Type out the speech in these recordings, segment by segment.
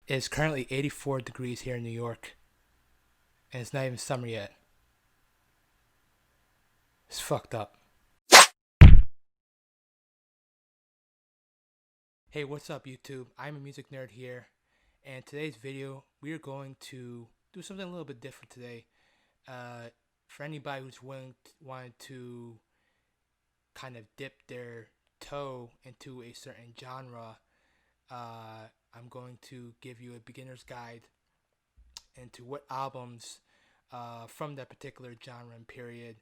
It's currently 84 degrees here in New York, and it's not even summer yet. It's fucked up. Hey, what's up, YouTube? I'm a music nerd here, and today's video we are going to do something a little bit different today. For anybody who's wanted to kind of dip their toe into a certain genre, I'm going to give you a beginner's guide into what albums from that particular genre and period,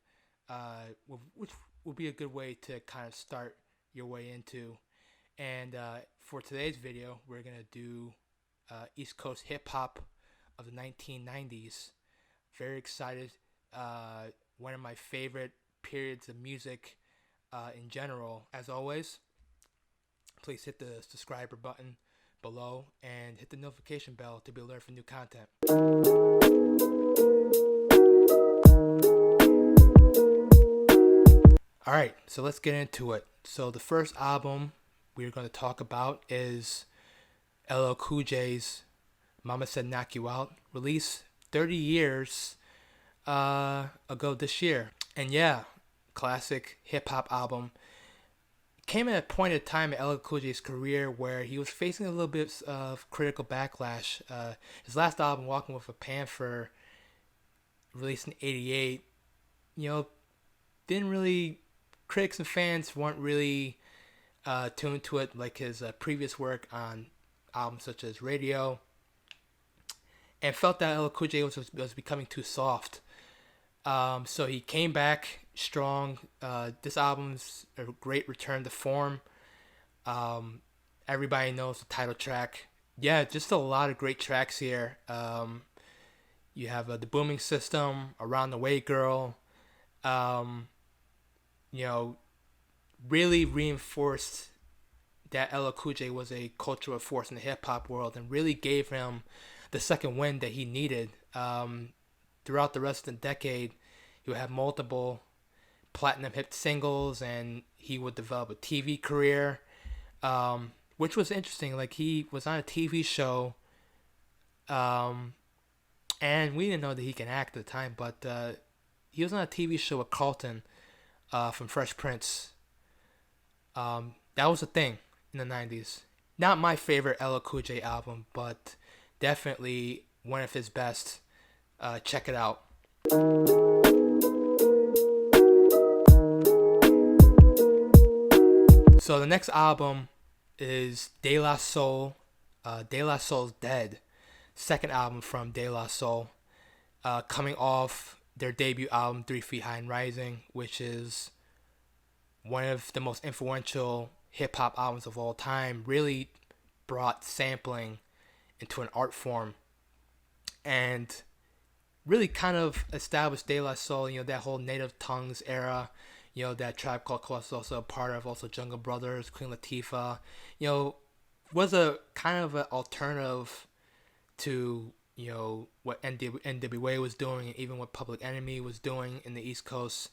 which will be a good way to kind of start your way into. And for today's video, we're going to do East Coast hip hop of the 1990s. Very excited. One of my favorite periods of music in general. As always, please hit the subscriber button below and hit the notification bell to be alerted for new content. Alright, so let's get into it. So the first album we're going to talk about is LL Cool J's Mama Said Knock You Out, released 30 years ago this year. And yeah, classic hip-hop album. Came at a point in time in LL Cool J's career where he was facing a little bit of critical backlash. His last album, Walking with a Panther, released in '88, didn't really, critics and fans weren't really tuned to it like his previous work on albums such as Radio, and felt that LL Cool J was becoming too soft. So he came back strong. This album's a great return to form. Everybody knows the title track. Yeah, just a lot of great tracks here. You have The Booming System, Around the Way Girl. Really reinforced that LL Cool J was a cultural force in the hip hop world and really gave him the second wind that he needed. Throughout the rest of the decade, he would have multiple platinum hit singles, and he would develop a TV career, which was interesting. Like, he was on a TV show, and we didn't know that he can act at the time, but he was on a TV show with Carlton from Fresh Prince. That was a thing in the 90s. Not my favorite LL Cool J album, but definitely one of his best. Check it out. So the next album is De La Soul. De La Soul's Dead. Second album from De La Soul. Coming off their debut album, 3 Feet High and Rising, which is one of the most influential hip-hop albums of all time. Really brought sampling into an art form, and really kind of established De La Soul, that whole Native Tongues era, that Tribe Called Quest was also a part of, also Jungle Brothers, Queen Latifah, was a kind of an alternative to, what NWA was doing, and even what Public Enemy was doing in the East Coast.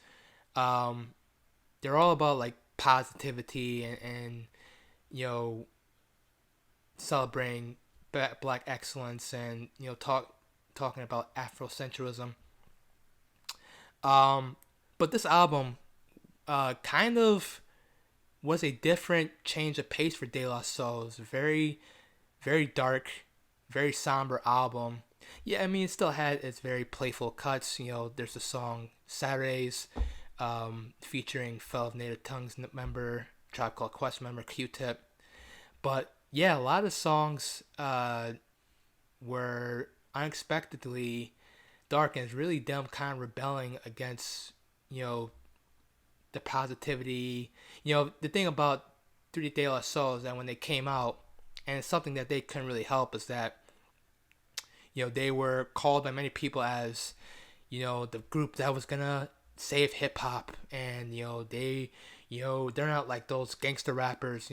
They're all about like positivity and celebrating black excellence, and talking about Afrocentrism. But this album kind of was a different change of pace for De La Soul. It was a very, very dark, very somber album. Yeah, I mean, it still had its very playful cuts. There's the song Saturdays, featuring fellow Native Tongues member, Tribe Called Quest member, Q-Tip. But yeah, a lot of songs were unexpectedly dark, and it's really them kind of rebelling against, the positivity. The thing about 3 De La Soul is that when they came out, and it's something that they couldn't really help, is that, they were called by many people as, the group that was gonna save hip hop, and they're not like those gangster rappers.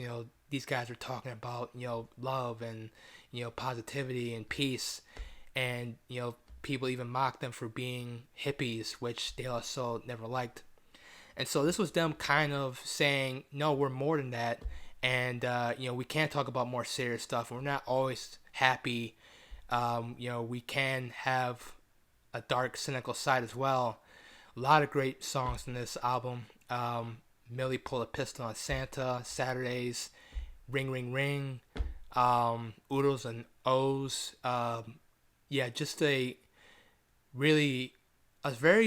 These guys are talking about love and positivity and peace, and people even mocked them for being hippies, which De La Soul never liked. And so this was them kind of saying, no, we're more than that, and we can't talk about more serious stuff. We're not always happy. We can have a dark, cynical side as well. A lot of great songs in this album. Millie Pulled a Pistol on Santa, Saturdays, Ring Ring Ring, Oodles and O's. Just a very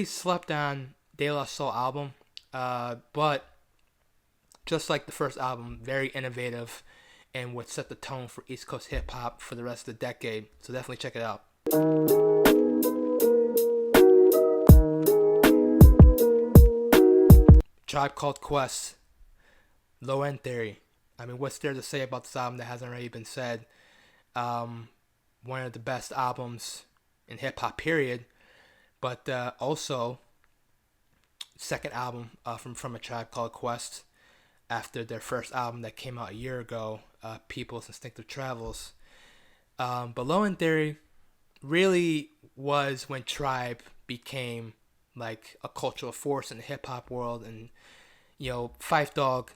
slept on De La Soul album. But just like the first album, very innovative and would set the tone for East Coast hip hop for the rest of the decade. So definitely check it out. Tribe Called Quest, Low End Theory. I mean, what's there to say about this album that hasn't already been said? One of the best albums in hip hop, period. But also, second album from A Tribe Called Quest after their first album that came out a year ago, People's Instinctive Travels. But Low End Theory really was when Tribe became like a cultural force in the hip hop world, and Phife Dawg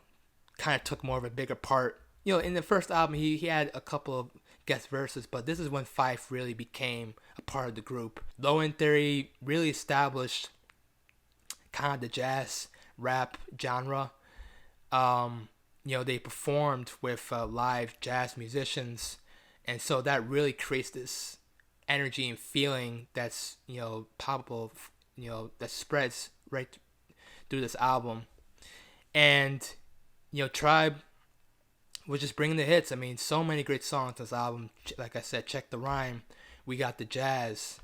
kind of took more of a bigger part. In the first album, he had a couple of guest verses, but this is when Phife really became a part of the group. Low End Theory really established kind of the jazz rap genre. They performed with live jazz musicians, and so that really creates this energy and feeling that's palpable, that spreads right through this album. And Tribe was just bringing the hits. I mean, so many great songs on this album. Like I said, Check the Rhyme, We Got the Jazz,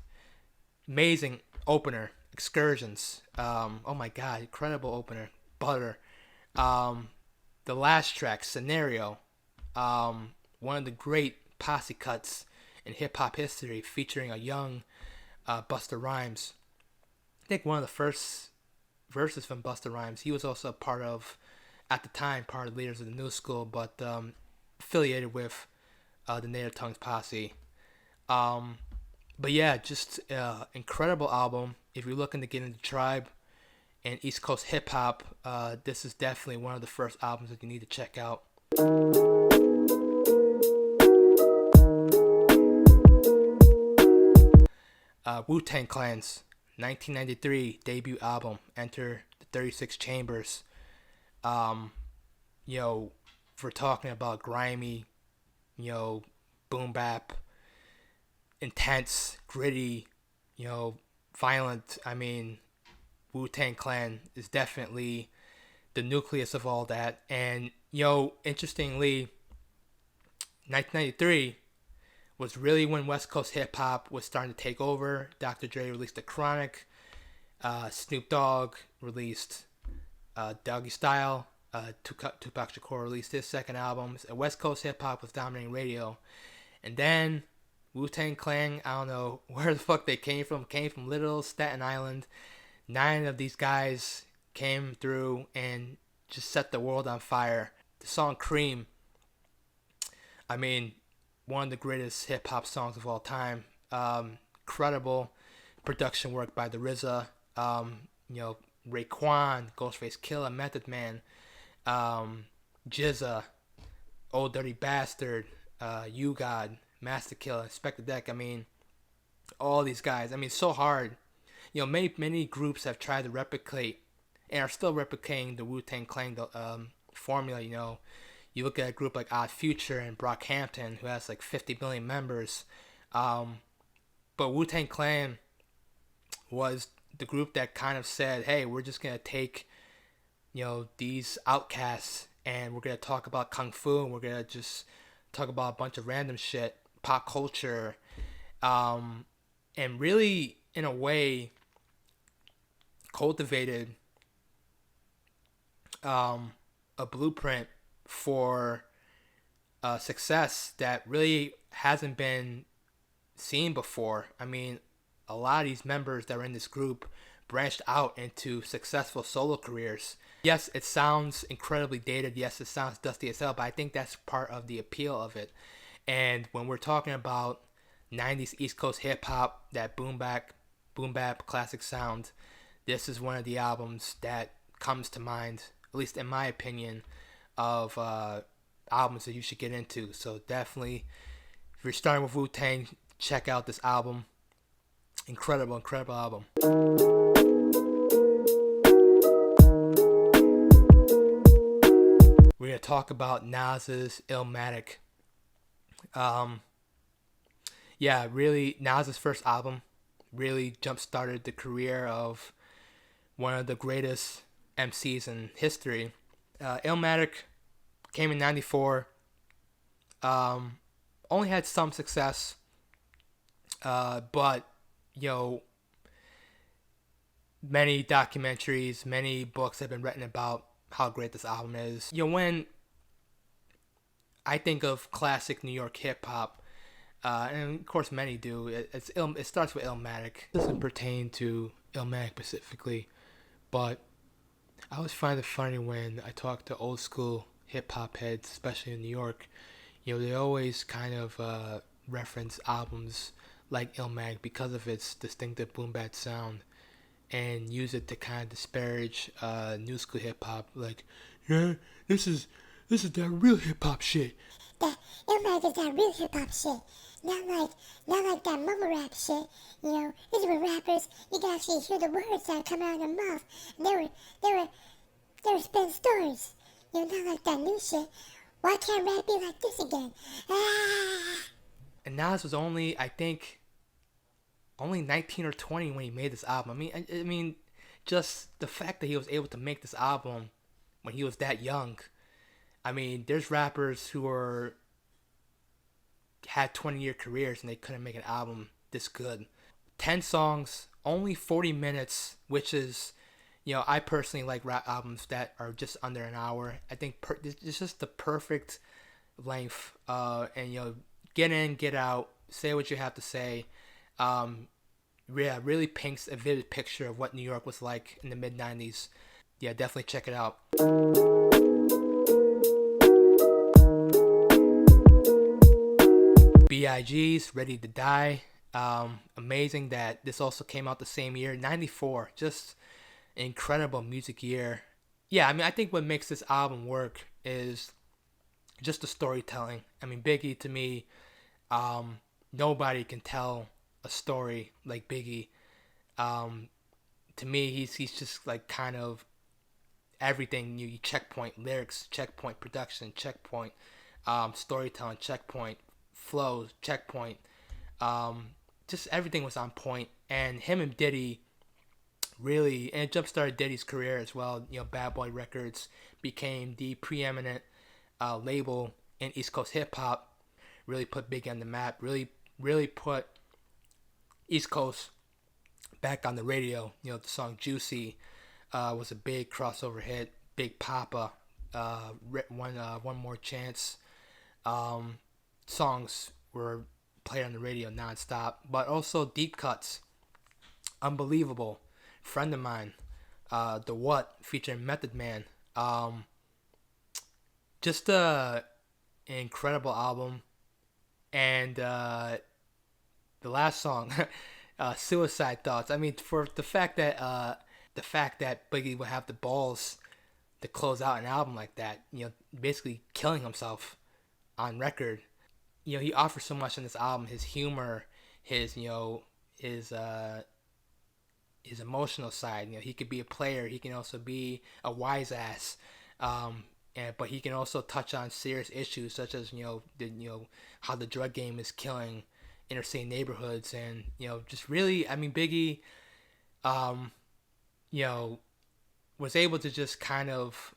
amazing opener, Excursions. Oh my God, incredible opener, Butter. The last track, Scenario, one of the great posse cuts in hip hop history, featuring a young Busta Rhymes. I think one of the first verses from Busta Rhymes. He was also part of, at the time, part of the Leaders of the New School, but affiliated with the Native Tongues posse. But yeah, just incredible album. If you're looking to get into Tribe and East Coast hip hop, this is definitely one of the first albums that you need to check out. Wu-Tang Clan's 1993 debut album, Enter the 36 Chambers. If we're talking about grimy, boom bap, intense, gritty, violent, I mean, Wu-Tang Clan is definitely the nucleus of all that. And, interestingly, 1993 was really when West Coast hip hop was starting to take over. Dr. Dre released The Chronic. Snoop Dogg released Doggy Style. Tupac Shakur released his second album. West Coast hip hop was dominating radio. And then Wu-Tang Clan, I don't know where the fuck they came from. Came from Little Staten Island. 9 of these guys came through and just set the world on fire. The song Cream, I mean, one of the greatest hip hop songs of all time. Incredible production work by the RZA, Raekwon, Ghostface Killah, Method Man, GZA, Old Dirty Bastard, You God, Master Killer, Inspector Deck. I mean, all these guys. I mean, so hard. Many groups have tried to replicate and are still replicating the Wu-Tang Clan formula. You look at a group like Odd Future and Brockhampton, who has like 50 million members. But Wu-Tang Clan was the group that kind of said, hey, we're just going to take, these outcasts, and we're going to talk about Kung Fu, and we're going to just talk about a bunch of random shit, pop culture, and really, in a way, cultivated a blueprint for success that really hasn't been seen before. I mean, a lot of these members that were in this group branched out into successful solo careers. Yes, it sounds incredibly dated. Yes, it sounds dusty as hell, but I think that's part of the appeal of it. And when we're talking about 90s East Coast hip hop, that boom bap classic sound, this is one of the albums that comes to mind, at least in my opinion, of albums that you should get into. So definitely, If you're starting with Wu-Tang, check out this album. Incredible, incredible album. We're going to talk about Nas's Illmatic. Yeah, really, Nas's first album really jump-started the career of one of the greatest MCs in history. Illmatic came in 94. Only had some success, but, many documentaries, many books have been written about how great this album is. When I think of classic New York hip-hop, and of course many do, it starts with Illmatic. It doesn't pertain to Illmatic specifically, but I always find it funny when I talk to old school hip-hop heads, especially in New York. They always kind of reference albums like Illmatic because of its distinctive boom-bap sound, and use it to kind of disparage new school hip-hop. Like, yeah, this is that real hip-hop shit. That Illmatic is that real hip-hop shit. Not like that mumble rap shit. These were rappers. You can actually hear the words that come out of their mouth. And they were spinning stories. Not like that new shit. Why can't rap be like this again? Ah! And Nas was only 19 or 20 when he made this album. I mean, just the fact that he was able to make this album when he was that young. I mean, there's rappers who had 20-year careers and they couldn't make an album this good. 10 songs, only 40 minutes, which is, I personally like rap albums that are just under an hour. I think it's just the perfect length. And get in, get out, say what you have to say. Really paints a vivid picture of what New York was like in the mid-90s. Yeah, definitely check it out. B.I.G.'s Ready to Die. Amazing that this also came out the same year, 94. Just an incredible music year. Yeah, I think what makes this album work is just the storytelling. Biggie, to me, nobody can tell a story like Biggie. To me, he's just like kind of everything. You checkpoint lyrics, checkpoint production, checkpoint storytelling, checkpoint flows, checkpoint. Just everything was on point. And him and Diddy really, and it jump-started Diddy's career as well. Bad Boy Records became the preeminent label in East Coast hip-hop. Really put Biggie on the map. Really put East Coast back on the radio. The song Juicy was a big crossover hit. Big Papa, One More Chance. Songs were played on the radio nonstop. But also deep cuts. Unbelievable. Friend of Mine. The What featuring Method Man. Just an incredible album. And the last song, Suicide Thoughts. For the fact that Biggie would have the balls to close out an album like that, basically killing himself on record. He offers so much on this album. His humor, his emotional side. He could be a player. He can also be a wise ass. But he can also touch on serious issues such as how the drug game is killing inner city neighborhoods, and just really, Biggie, was able to just kind of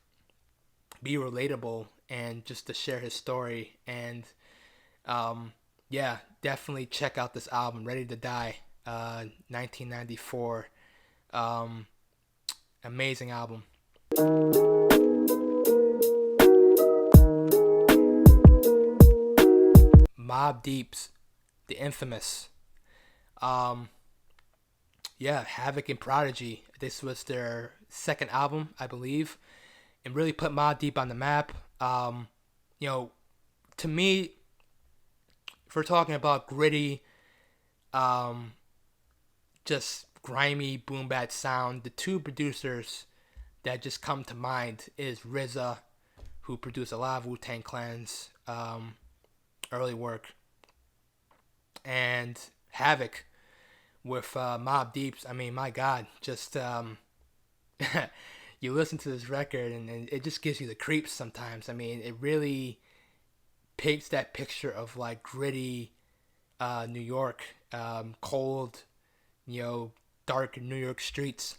be relatable and just to share his story. And yeah, definitely check out this album, Ready to Die, 1994. Amazing album. Mobb Deep's The Infamous. Havoc and Prodigy. This was their second album, I believe, and really put Mobb Deep on the map. To me, if we're talking about gritty, just grimy boom bap sound, the two producers that just come to mind is RZA, who produced a lot of Wu-Tang Clan's early work, and Havoc with Mobb Deep's. I mean, my God, just you listen to this record and it just gives you the creeps sometimes. I mean, it really paints that picture of like gritty New York, cold, dark New York streets.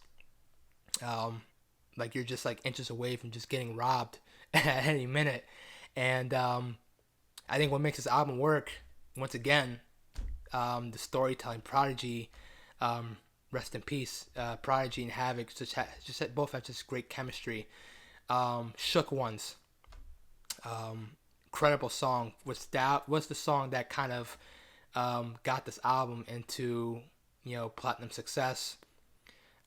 Like you're just like inches away from just getting robbed at any minute. And I think what makes this album work, once again, the storytelling. Prodigy, rest in peace. Prodigy and Havoc both have just great chemistry. Shook Ones, incredible song. Was the song that kind of got this album into platinum success.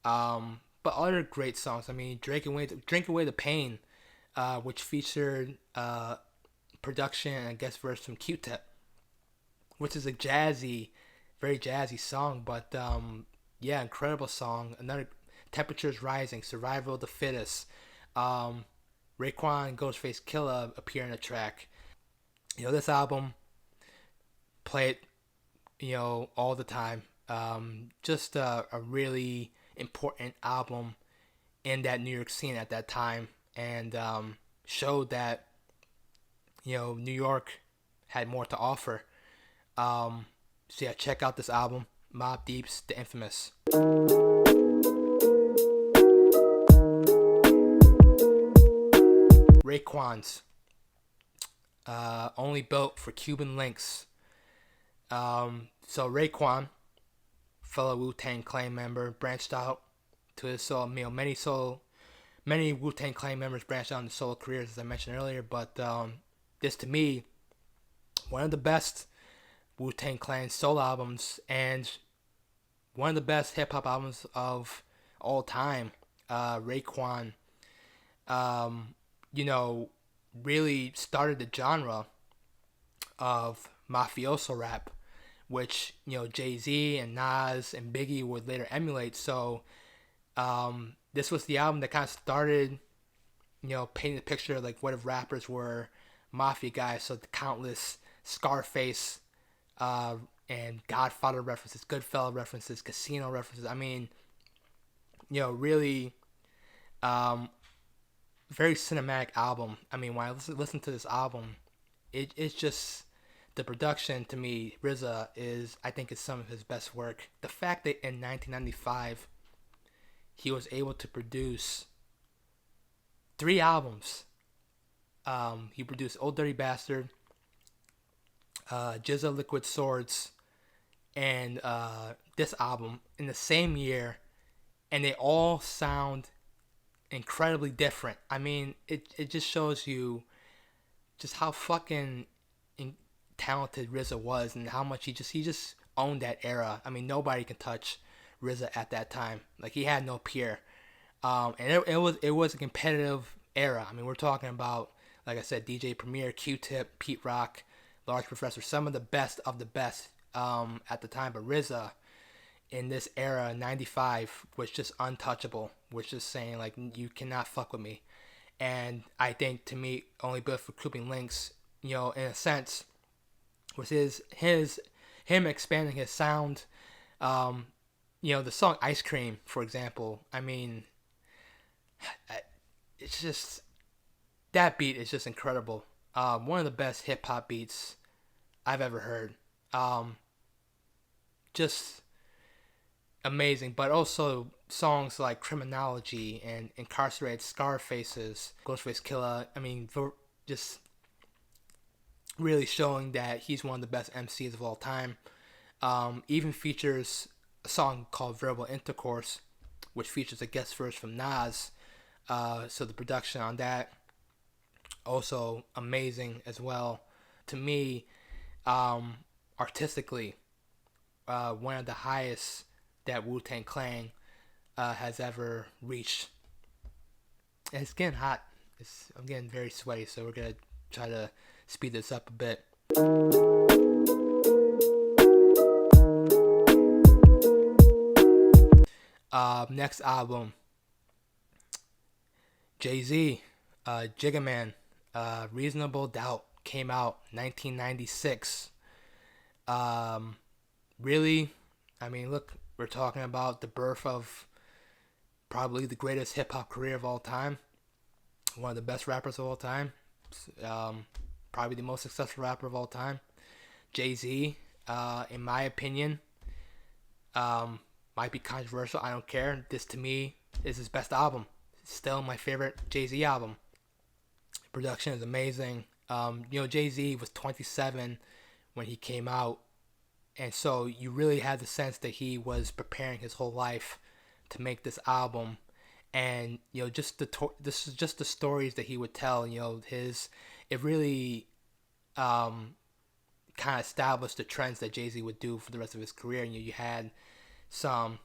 But other great songs. I mean, Drink Away the Pain, which featured production and a guest verse from Q-Tip, which is a very jazzy song. But yeah, incredible song. Another, Temperatures Rising, Survival of the Fittest. Raekwon and Ghostface Killah appear in the track. This album, play it, all the time. Just a really important album in that New York scene at that time, and showed that New York had more to offer. So yeah, check out this album, Mobb Deep's The Infamous. Raekwon's Only Built for Cuban Linx. So Raekwon, fellow Wu-Tang Clan member, branched out to his solo. Many Wu-Tang Clan members branched out into solo careers, as I mentioned earlier. But this, to me, one of the best Wu-Tang Clan solo albums, and one of the best hip hop albums of all time. Raekwon, really started the genre of mafioso rap, which Jay-Z and Nas and Biggie would later emulate. So this was the album that kind of started painting the picture of like what if rappers were mafia guys. So the countless Scarface and Godfather references, Goodfellas references, Casino references. I mean, really very cinematic album. I mean, when I listen to this album, it's just, the production, to me, RZA I think is some of his best work. The fact that in 1995 he was able to produce 3 albums. He produced Old Dirty Bastard, GZA Liquid Swords, and this album in the same year, and they all sound incredibly different. I mean, it just shows you just how fucking talented RZA was, and how much he just owned that era. I mean, nobody can touch RZA at that time. Like, he had no peer. And it was a competitive era. I mean, we're talking about, like I said, DJ Premier, Q-Tip, Pete Rock, Large Professor, some of the best of the best at the time. But RZA in this era, 95, was just untouchable. Was just saying, like, you cannot fuck with me. And I think, to me, Only Built for Cuban Linx, in a sense, was him expanding his sound. The song Ice Cream, for example. I mean, it's just, that beat is just incredible. One of the best hip hop beats I've ever heard. Just amazing. But also songs like Criminology and Incarcerated Scarfaces, Ghostface Killah. I mean, just really showing that he's one of the best MCs of all time. Even features a song called Verbal Intercourse, which features a guest verse from Nas. So the production on that, also amazing as well. To me, artistically, one of the highest that Wu-Tang Clan has ever reached. And it's getting hot. I'm getting very sweaty, so we're going to try to speed this up a bit. Next album, Jay-Z, Jigga Man, Reasonable Doubt, came out 1996. really, I mean, look, we're talking about the birth of probably the greatest hip hop career of all time, one of the best rappers of all time, probably the most successful rapper of all time, Jay-Z. In my opinion, might be controversial. I don't care. This to me is his best album. It's still my favorite Jay-Z album. Production is amazing. Jay-Z was 27 when he came out, and so you really had the sense that he was preparing his whole life to make this album. And this is just the stories that he would tell. It really kind of established the trends that Jay-Z would do for the rest of his career. You had some,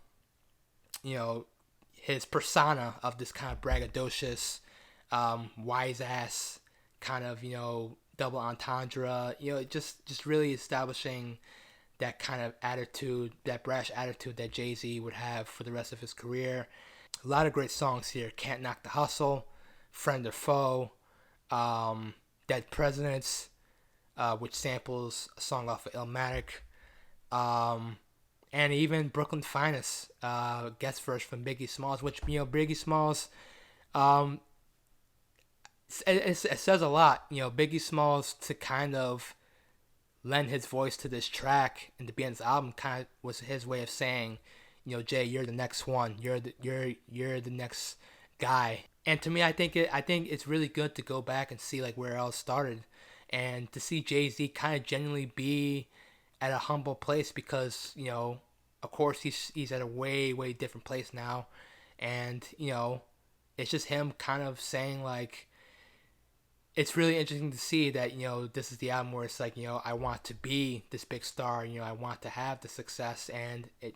his persona of this kind of braggadocious, wise ass kind of, double entendre, just really establishing that kind of attitude, that brash attitude that Jay-Z would have for the rest of his career. A lot of great songs here. Can't Knock the Hustle, Friend or Foe, Dead Presidents, which samples a song off of Illmatic, and even Brooklyn Finest, guest verse from Biggie Smalls, which, Biggie Smalls, it says a lot, Biggie Smalls, to kind of lend his voice to this track and to be on this album, kind of was his way of saying, Jay, you're the next one. You're the next guy. And to me, I think it's really good to go back and see like where it all started, and to see Jay-Z kind of genuinely be at a humble place, because of course he's at a way different place now, and it's just him kind of saying like, it's really interesting to see that this is the album where it's like, I want to be this big star, I want to have the success, and it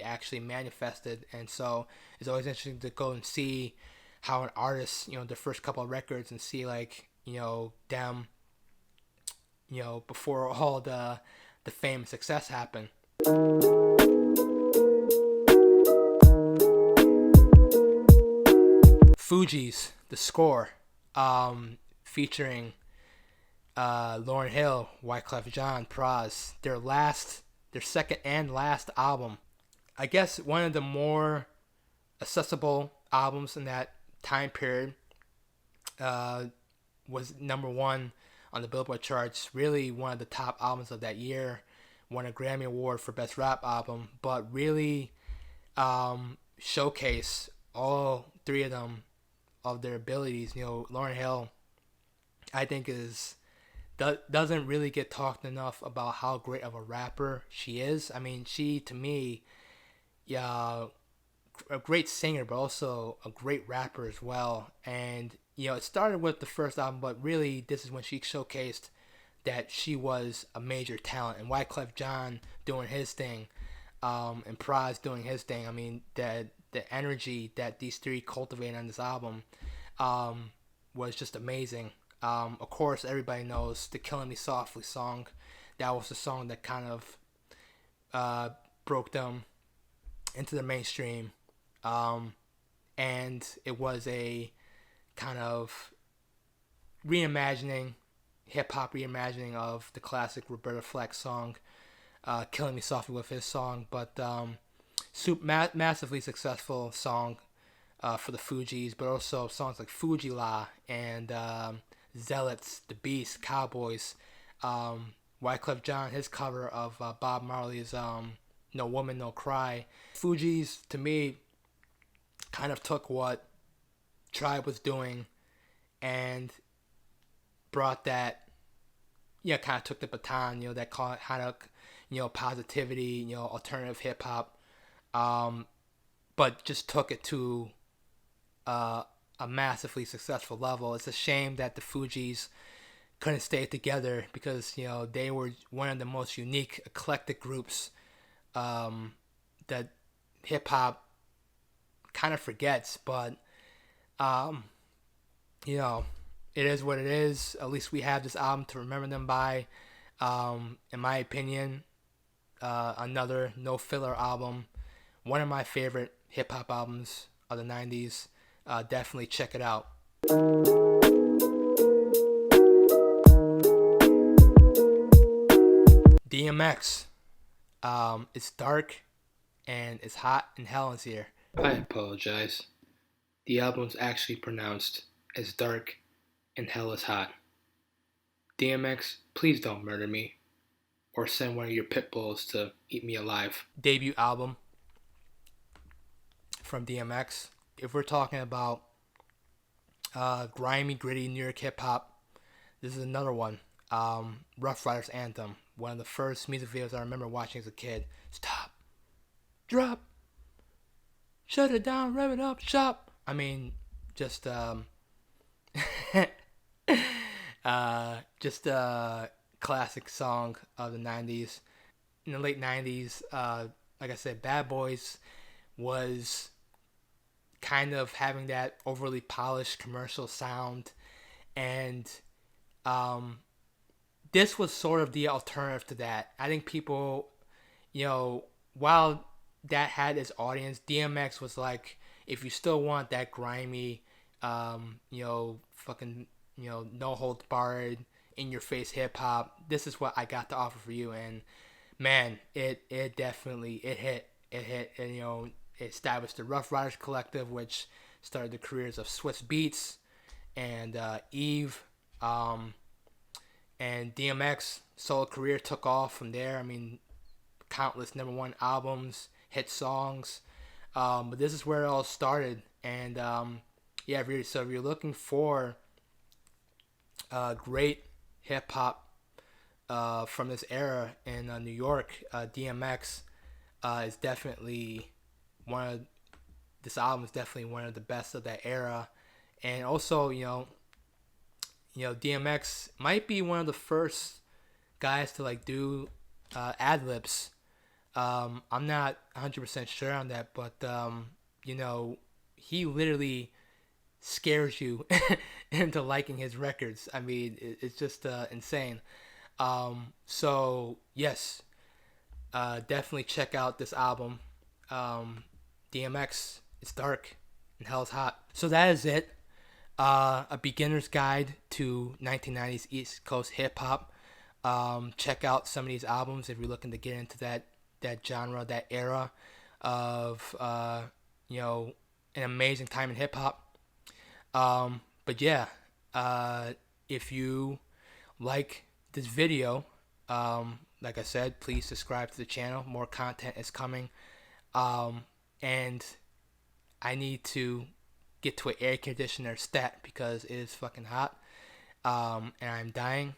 actually manifested. And so it's always interesting to go and see how an artist, the first couple of records, and see like them before all the fame and success happened. Fugees, the score, featuring Lauryn Hill, Wyclef Jean, Pras, their second and last album. I guess one of the more accessible albums in that time period, was number one on the Billboard charts. Really one of the top albums of that year. Won a Grammy Award for Best Rap Album, but really showcase all three of them of their abilities. Lauryn Hill, I think, doesn't really get talked enough about how great of a rapper she is. I mean, she, to me, a great singer, but also a great rapper as well. And it started with the first album, but really this is when she showcased that she was a major talent. And Wyclef Jean doing his thing, and Pras doing his thing. I mean, the energy that these three cultivated on this album was just amazing. Of course, everybody knows the Killing Me Softly song. That was the song that kind of broke them into the mainstream. And it was a kind of hip-hop reimagining of the classic Roberta Flack song, Killing Me Softly, with his song. But massively successful song for the Fugees, but also songs like Fuji La and Zealots, The Beast, Cowboys. Wyclef Jean, his cover of Bob Marley's No Woman, No Cry. Fugees, to me, kind of took what Tribe was doing and brought that, kind of took the baton, that kind of, positivity, alternative hip hop, but just took it to a massively successful level. It's a shame that the Fugees couldn't stay together, because they were one of the most unique, eclectic groups that hip hop kind of forgets. But it is what it is. At least we have this album to remember them by. In my opinion, another no filler album, one of my favorite hip hop albums of the 90s. Definitely check it out. DMX, It's dark and it's hot and hell is here. I apologize. The album's actually pronounced as dark and hell is hot. DMX, please don't murder me or send one of your pit bulls to eat me alive. Debut album from DMX. If we're talking about grimy, gritty New York hip hop, this is another one. Rough Riders Anthem. One of the first music videos I remember watching as a kid. Stop. Drop. Shut it down. Rev it up. Shop. I mean, just just a classic song of the 90s. In the late 90s, like I said, Bad Boys was kind of having that overly polished commercial sound, and this was sort of the alternative to that. I think people, while that had its audience, DMX was like, if you still want that grimy, fucking, no holds barred, in your face hip hop, this is what I got to offer for you. And man, it definitely hit, and it established the Rough Riders Collective, which started the careers of Swiss Beats and Eve, and DMX solo career took off from there. I mean, countless #1 albums, hit songs, but this is where it all started. And if you're looking for great hip hop from this era in New York, DMX is definitely this album is definitely one of the best of that era. And also, DMX might be one of the first guys to like do ad libs. I'm not 100% sure on that, but he literally scares you into liking his records. I mean, it's just insane. So yes, definitely check out this album. DMX, it's dark and hell's hot. So that is it. A beginner's guide to 1990s East Coast hip hop. Check out some of these albums if you're looking to get into that genre, that era of an amazing time in hip hop. But yeah, if you like this video, like I said, please subscribe to the channel. More content is coming. And I need to get to an air conditioner stat because it is fucking hot. And I'm dying.